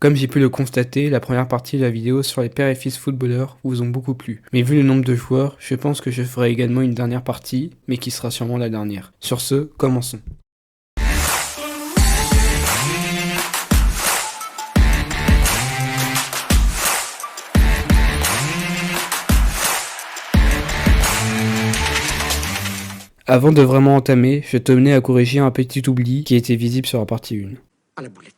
Comme j'ai pu le constater, la première partie de la vidéo sur les pères et fils footballeurs vous ont beaucoup plu. Mais vu le nombre de joueurs, je pense que je ferai également une dernière partie, mais qui sera sûrement la dernière. Sur ce, commençons. Avant de vraiment entamer, je tenais à corriger un petit oubli qui était visible sur la partie 1. À la boulette.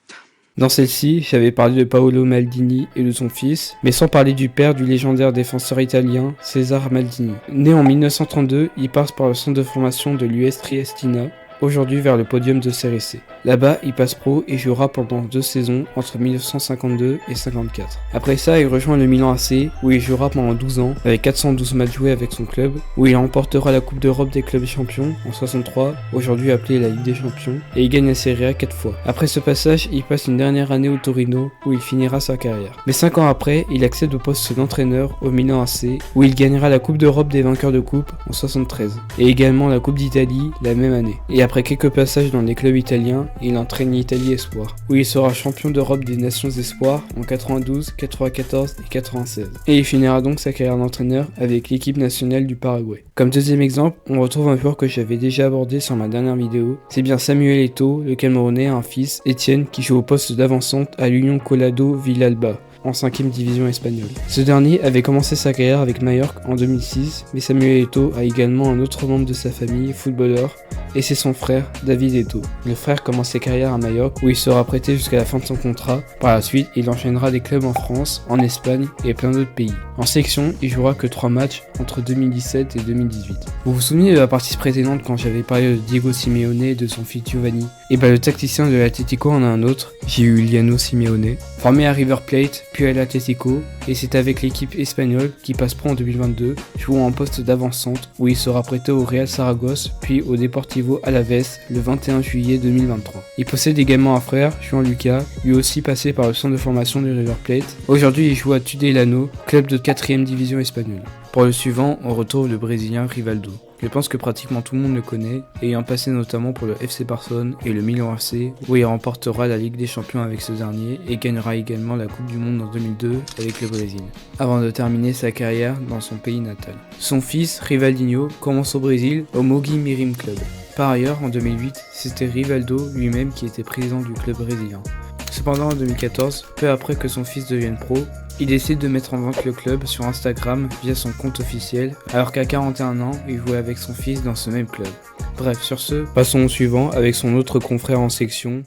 Dans celle-ci, j'avais parlé de Paolo Maldini et de son fils, mais sans parler du père du légendaire défenseur italien, Cesare Maldini. Né en 1932, il passe par le centre de formation de l'US Triestina, aujourd'hui vers le podium de Serie C. Là-bas, il passe pro et jouera pendant 2 saisons entre 1952 et 54. Après ça, il rejoint le Milan AC, où il jouera pendant 12 ans, avec 412 matchs joués avec son club, où il remportera la Coupe d'Europe des clubs champions en 63, aujourd'hui appelée la Ligue des Champions, et il gagne la Serie A 4 fois. Après ce passage, il passe une dernière année au Torino, où il finira sa carrière. Mais 5 ans après, il accède au poste d'entraîneur au Milan AC, où il gagnera la Coupe d'Europe des vainqueurs de coupe en 73, et également la Coupe d'Italie la même année. Et après quelques passages dans les clubs italiens, il entraîne l'Italie Espoir, où il sera champion d'Europe des Nations Espoirs en 92, 94 et 96. Et il finira donc sa carrière d'entraîneur avec l'équipe nationale du Paraguay. Comme deuxième exemple, on retrouve un joueur que j'avais déjà abordé sur ma dernière vidéo, c'est bien Samuel Eto'o, le Camerounais, a un fils, Étienne, qui joue au poste d'avant-centre à l'Union Collado Villalba, en 5ème division espagnole. Ce dernier avait commencé sa carrière avec Majorque en 2006, mais Samuel Eto'o a également un autre membre de sa famille, footballeur, et c'est son frère, David Eto'o. Le frère commence sa carrière à Majorque, où il sera prêté jusqu'à la fin de son contrat. Par la suite, il enchaînera des clubs en France, en Espagne et plein d'autres pays. En sélection, il jouera que 3 matchs entre 2017 et 2018. Vous vous souvenez de la partie précédente quand j'avais parlé de Diego Simeone et de son fils Giovanni? Et le tacticien de l'Atlético en a un autre, Giuliano Simeone, formé à River Plate, puis à l'Atlético, et c'est avec l'équipe espagnole qui passe pro en 2022, jouant en poste d'avant-centre, où il sera prêté au Real Saragosse, puis au Deportivo Alavés le 21 juillet 2023. Il possède également un frère, Juan Lucas, lui aussi passé par le centre de formation de River Plate. Aujourd'hui, il joue à Tudelano, club de 4ème division espagnole. Pour le suivant, on retrouve le Brésilien Rivaldo. Je pense que pratiquement tout le monde le connaît, ayant passé notamment pour le FC Barcelone et le Milan AC, où il remportera la Ligue des Champions avec ce dernier et gagnera également la Coupe du Monde en 2002 avec le Brésil, avant de terminer sa carrière dans son pays natal. Son fils, Rivaldinho, commence au Brésil au Mogi Mirim Club. Par ailleurs, en 2008, c'était Rivaldo lui-même qui était président du club brésilien. Cependant, en 2014, peu après que son fils devienne pro, il décide de mettre en vente le club sur Instagram via son compte officiel, alors qu'à 41 ans, il jouait avec son fils dans ce même club. Bref, sur ce, passons au suivant avec son autre confrère en section.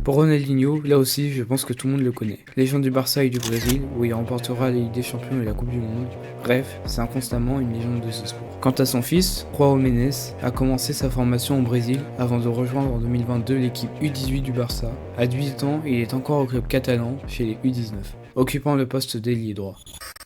Pour Ronaldinho, là aussi, je pense que tout le monde le connaît. Légende du Barça et du Brésil, où il remportera la Ligue des Champions et la Coupe du Monde. Bref, c'est inconstamment une légende de ce sport. Quant à son fils, João Menez, a commencé sa formation au Brésil avant de rejoindre en 2022 l'équipe U18 du Barça. À 18 ans, il est encore au club catalan, chez les U19, occupant le poste d'ailier droit.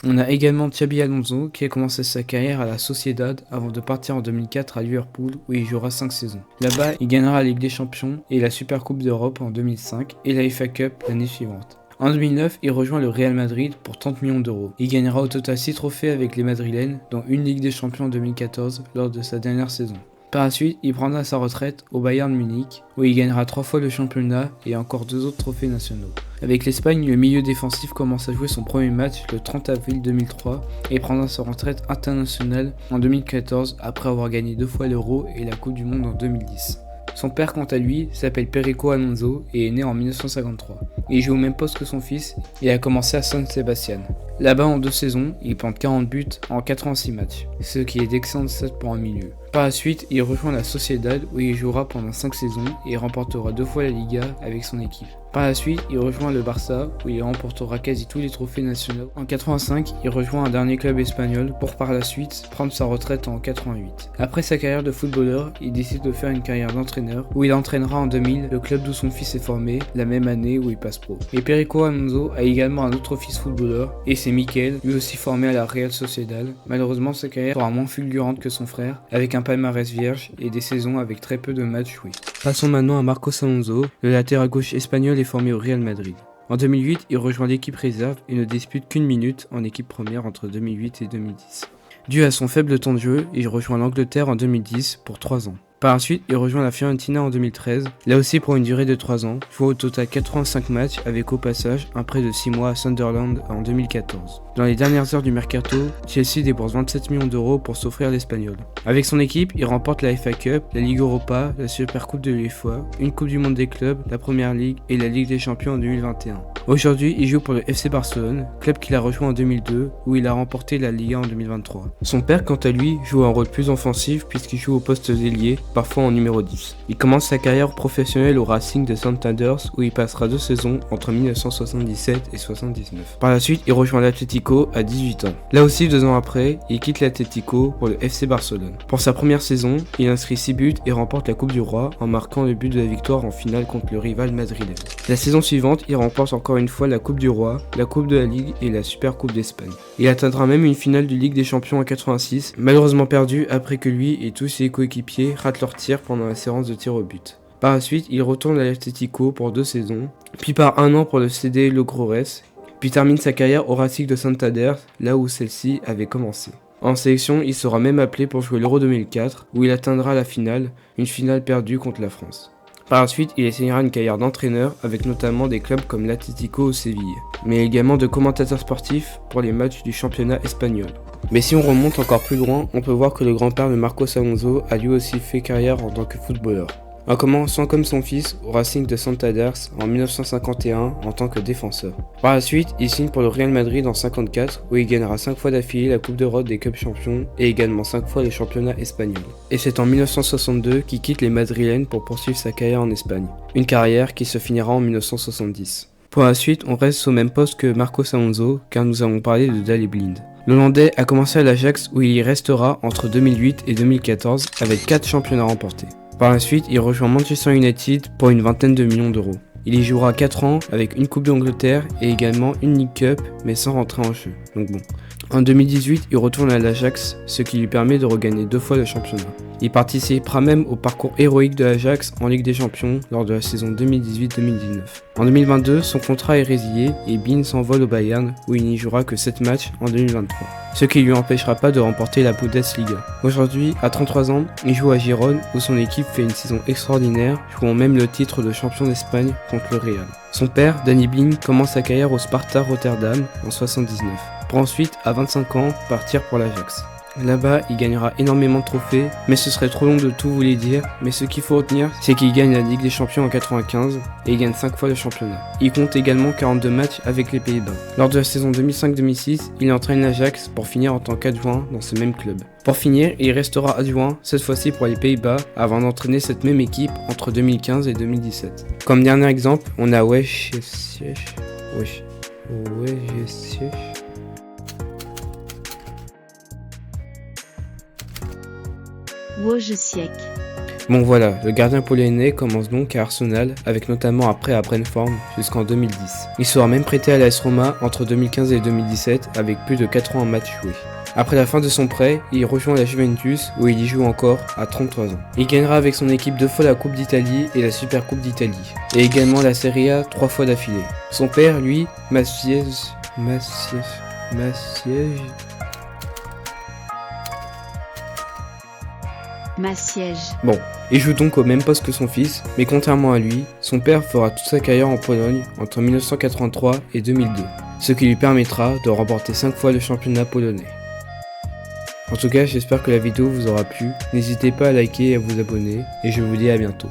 On a également Xabi Alonso qui a commencé sa carrière à la Sociedad avant de partir en 2004 à Liverpool où il jouera 5 saisons. Là-bas, il gagnera la Ligue des Champions et la Super Coupe d'Europe en 2005 et la FA Cup l'année suivante. En 2009, il rejoint le Real Madrid pour 30 millions d'euros. Il gagnera au total 6 trophées avec les Madrilènes, dont une Ligue des Champions en 2014 lors de sa dernière saison. Par la suite, il prendra sa retraite au Bayern Munich, où il gagnera 3 fois le championnat et encore 2 autres trophées nationaux. Avec l'Espagne, le milieu défensif commence à jouer son premier match le 30 avril 2003 et prendra sa retraite internationale en 2014 après avoir gagné 2 fois l'Euro et la Coupe du Monde en 2010. Son père, quant à lui, s'appelle Perico Alonso et est né en 1953. Il joue au même poste que son fils et a commencé à San Sebastián. Là-bas, en 2 saisons, il plante 40 buts en 86 matchs, ce qui est d'excellentes stats pour un milieu. Par la suite, il rejoint la Sociedad où il jouera pendant 5 saisons et remportera 2 fois la Liga avec son équipe. Par la suite, il rejoint le Barça, où il remportera quasi tous les trophées nationaux. En 85, il rejoint un dernier club espagnol pour par la suite prendre sa retraite en 88. Après sa carrière de footballeur, il décide de faire une carrière d'entraîneur, où il entraînera en 2000 le club d'où son fils est formé, la même année où il passe pro. Et Perico Alonso a également un autre fils footballeur, et c'est Mikel, lui aussi formé à la Real Sociedad. Malheureusement, sa carrière sera moins fulgurante que son frère, avec un palmarès vierge et des saisons avec très peu de matchs joués. Passons maintenant à Marcos Alonso, le latéral gauche espagnol est formé au Real Madrid. En 2008, il rejoint l'équipe réserve et ne dispute qu'une minute en équipe première entre 2008 et 2010. Dû à son faible temps de jeu, il rejoint l'Angleterre en 2010 pour 3 ans. Par la suite, il rejoint la Fiorentina en 2013, là aussi pour une durée de 3 ans, jouant au total 85 matchs avec au passage un prêt de 6 mois à Sunderland en 2014. Dans les dernières heures du mercato, Chelsea débourse 27 millions d'euros pour s'offrir l'Espagnol. Avec son équipe, il remporte la FA Cup, la Ligue Europa, la Supercoupe de l'UEFA, une Coupe du Monde des clubs, la Première Ligue et la Ligue des Champions en 2021. Aujourd'hui, il joue pour le FC Barcelone, club qu'il a rejoint en 2002, où il a remporté la Liga en 2023. Son père, quant à lui, joue un rôle plus offensif puisqu'il joue au poste d'ailier, parfois en numéro 10. Il commence sa carrière professionnelle au Racing de Santander, où il passera 2 saisons entre 1977 et 79. Par la suite, il rejoint l'Atlético à 18 ans. Là aussi, 2 ans après, il quitte l'Atlético pour le FC Barcelone. Pour sa première saison, il inscrit 6 buts et remporte la Coupe du Roi en marquant le but de la victoire en finale contre le rival madrilène. La saison suivante, il remporte encore une fois la Coupe du Roi, la Coupe de la Ligue et la Super Coupe d'Espagne. Il atteindra même une finale de Ligue des Champions en 86, malheureusement perdue après que lui et tous ses coéquipiers ratent leur tir pendant la séance de tir au but. Par la suite, il retourne à l'Atlético pour 2 saisons, puis part 1 an pour le CD Logrores, puis termine sa carrière au Racing de Santander, là où celle-ci avait commencé. En sélection, il sera même appelé pour jouer l'Euro 2004, où il atteindra la finale, une finale perdue contre la France. Par la suite, il essayera une carrière d'entraîneur avec notamment des clubs comme l'Atlético ou Séville, mais également de commentateur sportif pour les matchs du championnat espagnol. Mais si on remonte encore plus loin, on peut voir que le grand-père de Marcos Alonso a lui aussi fait carrière en tant que footballeur. En commençant comme son fils au Racing de Santander en 1951 en tant que défenseur. Par la suite, il signe pour le Real Madrid en 1954 où il gagnera 5 fois d'affilée la Coupe d'Europe des clubs champions et également 5 fois le championnat espagnol. Et c'est en 1962 qu'il quitte les Madrilènes pour poursuivre sa carrière en Espagne. Une carrière qui se finira en 1970. Pour la suite, on reste au même poste que Marcos Alonso car nous allons parler de Daley Blind. L'Hollandais a commencé à l'Ajax où il y restera entre 2008 et 2014 avec 4 championnats remportés. Par la suite, il rejoint Manchester United pour une vingtaine de millions d'euros. Il y jouera 4 ans avec une Coupe d'Angleterre et également une League Cup, mais sans rentrer en jeu. Donc bon. En 2018, il retourne à l'Ajax, ce qui lui permet de regagner 2 fois le championnat. Il participera même au parcours héroïque de l'Ajax en Ligue des Champions lors de la saison 2018-2019. En 2022, son contrat est résilié et Blind s'envole au Bayern où il n'y jouera que 7 matchs en 2023. Ce qui lui empêchera pas de remporter la Bundesliga. Aujourd'hui, à 33 ans, il joue à Gérone où son équipe fait une saison extraordinaire, jouant même le titre de champion d'Espagne contre le Real. Son père, Danny Blind, commence sa carrière au Sparta Rotterdam en 79, pour ensuite, à 25 ans, partir pour l'Ajax. Là-bas, il gagnera énormément de trophées, mais ce serait trop long de tout vous les dire, mais ce qu'il faut retenir, c'est qu'il gagne la Ligue des Champions en 95 et il gagne 5 fois le championnat. Il compte également 42 matchs avec les Pays-Bas. Lors de la saison 2005-2006, il entraîne l'Ajax pour finir en tant qu'adjoint dans ce même club. Pour finir, il restera adjoint, cette fois-ci pour les Pays-Bas, avant d'entraîner cette même équipe entre 2015 et 2017. Comme dernier exemple, on a Wojciech. Bon voilà, le gardien polonais commence donc à Arsenal, avec notamment un prêt à Brentford jusqu'en 2010. Il sera même prêté à l'AS Roma entre 2015 et 2017, avec plus de 80 matchs joués. Après la fin de son prêt, il rejoint la Juventus, où il y joue encore à 33 ans. Il gagnera avec son équipe 2 fois la Coupe d'Italie et la Super Coupe d'Italie, et également la Serie A 3 fois d'affilée. Son père, lui, Bon, il joue donc au même poste que son fils, mais contrairement à lui, son père fera toute sa carrière en Pologne entre 1983 et 2002, ce qui lui permettra de remporter 5 fois le championnat polonais. En tout cas, j'espère que la vidéo vous aura plu, n'hésitez pas à liker et à vous abonner, et je vous dis à bientôt.